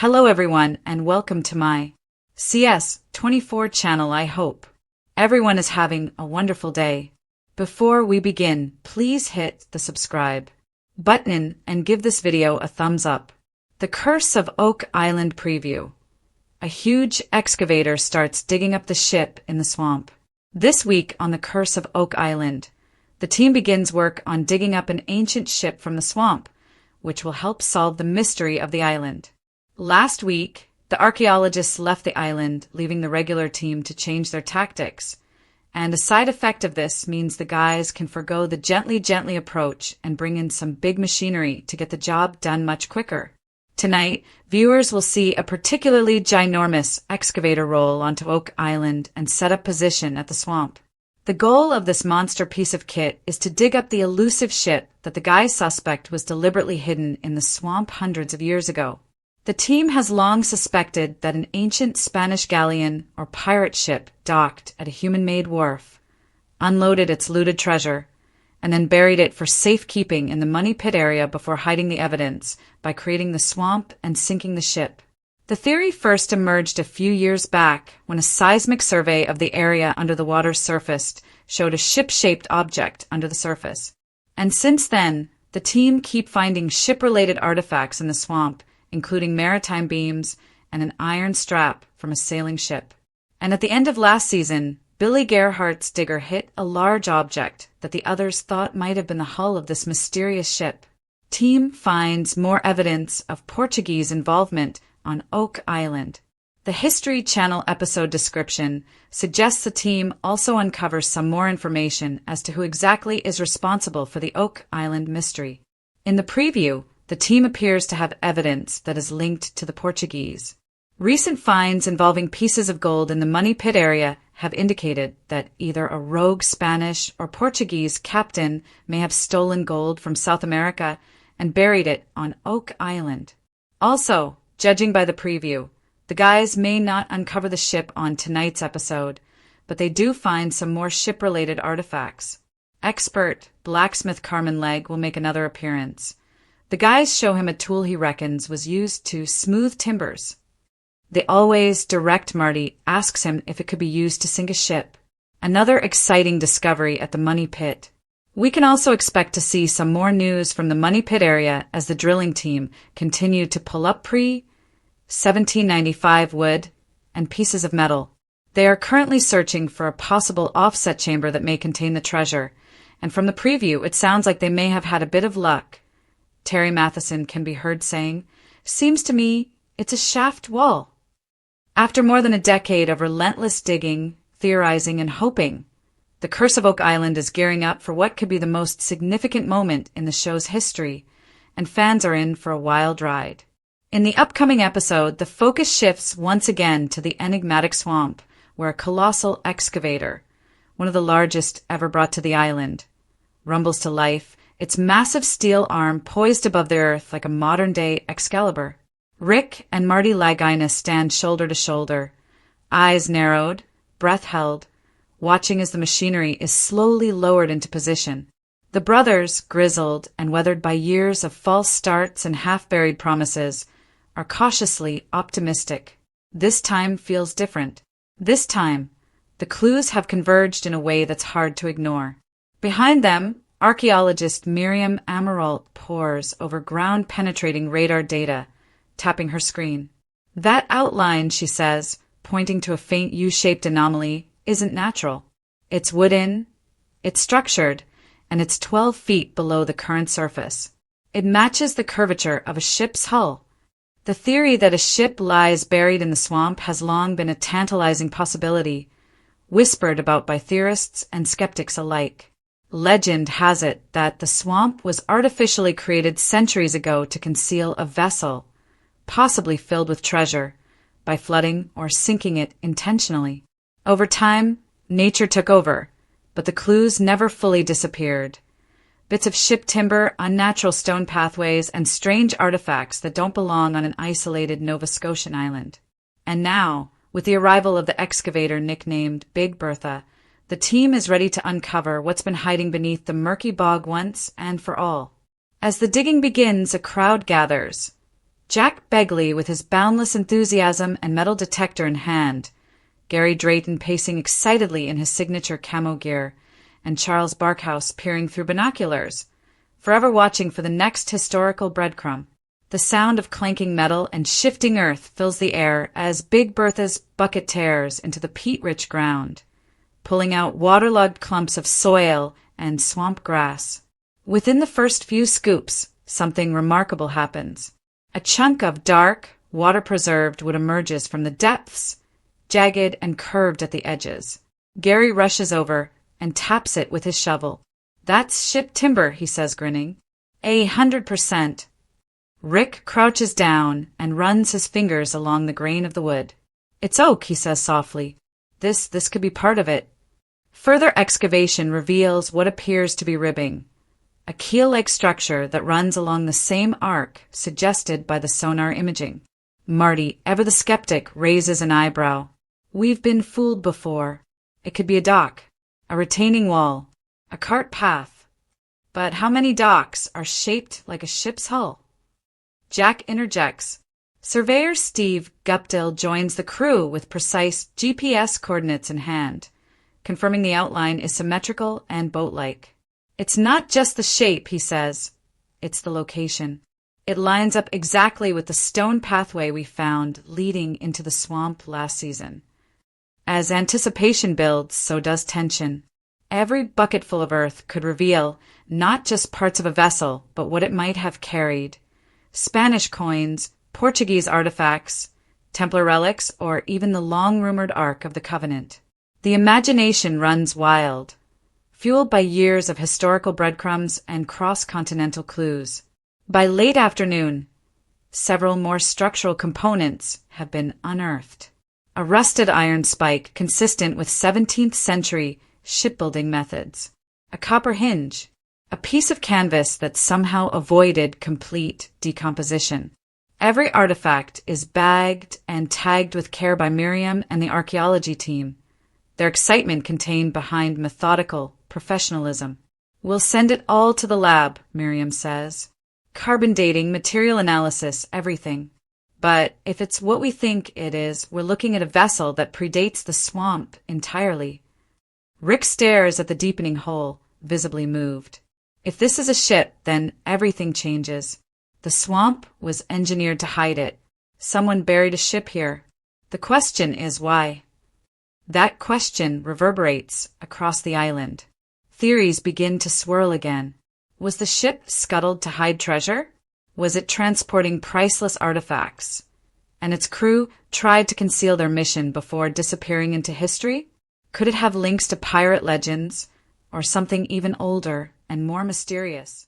Hello everyone and welcome to my CS24 channel. I hope everyone is having a wonderful day. Before we begin, please hit the subscribe button and give this video a thumbs up. The Curse of Oak Island preview. A huge excavator starts digging up the ship in the swamp. This week on The Curse of Oak Island, the team begins work on digging up an ancient ship from the swamp, which will help solve the mystery of the island. Last week, the archaeologists left the island, leaving the regular team to change their tactics. And a side effect of this means the guys can forgo the gently approach and bring in some big machinery to get the job done much quicker. Tonight, viewers will see a particularly ginormous excavator roll onto Oak Island and set up position at the swamp. The goal of this monster piece of kit is to dig up the elusive ship that the guys suspect was deliberately hidden in the swamp hundreds of years ago. The team has long suspected that an ancient Spanish galleon or pirate ship docked at a human-made wharf, unloaded its looted treasure, and then buried it for safekeeping in the money pit area before hiding the evidence by creating the swamp and sinking the ship. The theory first emerged a few years back when a seismic survey of the area under the water's surface showed a ship-shaped object under the surface. And since then, the team keep finding ship-related artifacts in the swamp, including maritime beams and an iron strap from a sailing ship. And at the end of last season, Billy Gerhardt's digger hit a large object that the others thought might have been the hull of this mysterious ship. Team finds more evidence of Portuguese involvement on Oak Island. The History Channel episode description suggests the team also uncovers some more information as to who exactly is responsible for the Oak Island mystery. In the preview, the team appears to have evidence that is linked to the Portuguese. Recent finds involving pieces of gold in the money pit area have indicated that either a rogue Spanish or Portuguese captain may have stolen gold from South America and buried it on Oak Island. Also, judging by the preview, the guys may not uncover the ship on tonight's episode, but they do find some more ship-related artifacts. Expert blacksmith Carmen Legg will make another appearance. The guys show him a tool he reckons was used to smooth timbers. The always direct Marty asks him if it could be used to sink a ship. Another exciting discovery at the money pit. We can also expect to see some more news from the money pit area as the drilling team continue to pull up pre-1795 wood and pieces of metal. They are currently searching for a possible offset chamber that may contain the treasure, and from the preview it sounds like they may have had a bit of luck. Terry Matheson can be heard saying, "Seems to me it's a shaft wall." After more than a decade of relentless digging, theorizing, and hoping, The Curse of Oak Island is gearing up for what could be the most significant moment in the show's history, and fans are in for a wild ride. In the upcoming episode, the focus shifts once again to the enigmatic swamp, where a colossal excavator, one of the largest ever brought to the island, rumbles to life, its massive steel arm poised above the earth like a modern-day Excavator. Rick and Marty Lagina stand shoulder to shoulder, eyes narrowed, breath held, watching as the machinery is slowly lowered into position. The brothers, grizzled and weathered by years of false starts and half-buried promises, are cautiously optimistic. This time feels different. This time, the clues have converged in a way that's hard to ignore. Behind them, archaeologist Miriam Amirault pores over ground-penetrating radar data, tapping her screen. "That outline," she says, pointing to a faint U-shaped anomaly, "isn't natural. It's wooden, it's structured, and it's 12 feet below the current surface. It matches the curvature of a ship's hull." The theory that a ship lies buried in the swamp has long been a tantalizing possibility, whispered about by theorists and skeptics alike. Legend has it that the swamp was artificially created centuries ago to conceal a vessel, possibly filled with treasure, by flooding or sinking it intentionally. Over time, nature took over, but the clues never fully disappeared. Bits of ship timber, unnatural stone pathways, and strange artifacts that don't belong on an isolated Nova Scotian island. And now, with the arrival of the excavator nicknamed Big Bertha, the team is ready to uncover what's been hiding beneath the murky bog once and for all. As the digging begins, a crowd gathers. Jack Begley with his boundless enthusiasm and metal detector in hand, Gary Drayton pacing excitedly in his signature camo gear, and Charles Barkhouse peering through binoculars, forever watching for the next historical breadcrumb. The sound of clanking metal and shifting earth fills the air as Big Bertha's bucket tears into the peat-rich ground, pulling out waterlogged clumps of soil and swamp grass. Within the first few scoops, something remarkable happens. A chunk of dark, water-preserved wood emerges from the depths, jagged and curved at the edges. Gary rushes over and taps it with his shovel. "That's ship timber," he says, grinning. 100%. Rick crouches down and runs his fingers along the grain of the wood. "It's oak," he says softly. This could be part of it." Further excavation reveals what appears to be ribbing, a keel-like structure that runs along the same arc suggested by the sonar imaging. Marty, ever the skeptic, raises an eyebrow. "We've been fooled before. It could be a dock, a retaining wall, a cart path. But how many docks are shaped like a ship's hull?" Jack interjects. Surveyor Steve Guptill joins the crew with precise GPS coordinates in hand, confirming the outline is symmetrical and boat-like. "It's not just the shape," he says. "It's the location. It lines up exactly with the stone pathway we found leading into the swamp last season." As anticipation builds, so does tension. Every bucketful of earth could reveal not just parts of a vessel, but what it might have carried. Spanish coins, Portuguese artifacts, Templar relics, or even the long-rumored Ark of the Covenant. The imagination runs wild, fueled by years of historical breadcrumbs and cross-continental clues. By late afternoon, several more structural components have been unearthed. A rusted iron spike consistent with 17th century shipbuilding methods, a copper hinge, a piece of canvas that somehow avoided complete decomposition. Every artifact is bagged and tagged with care by Miriam and the archaeology team, their excitement contained behind methodical professionalism. "We'll send it all to the lab," Miriam says. "Carbon dating, material analysis, everything. But if it's what we think it is, we're looking at a vessel that predates the swamp entirely." Rick stares at the deepening hole, visibly moved. If this is a ship, then everything changes. The swamp was engineered to hide it. Someone buried a ship here. The question is why. That question reverberates across the island. Theories begin to swirl again. Was the ship scuttled to hide treasure? Was it transporting priceless artifacts? And its crew tried to conceal their mission before disappearing into history? Could it have links to pirate legends, or something even older and more mysterious?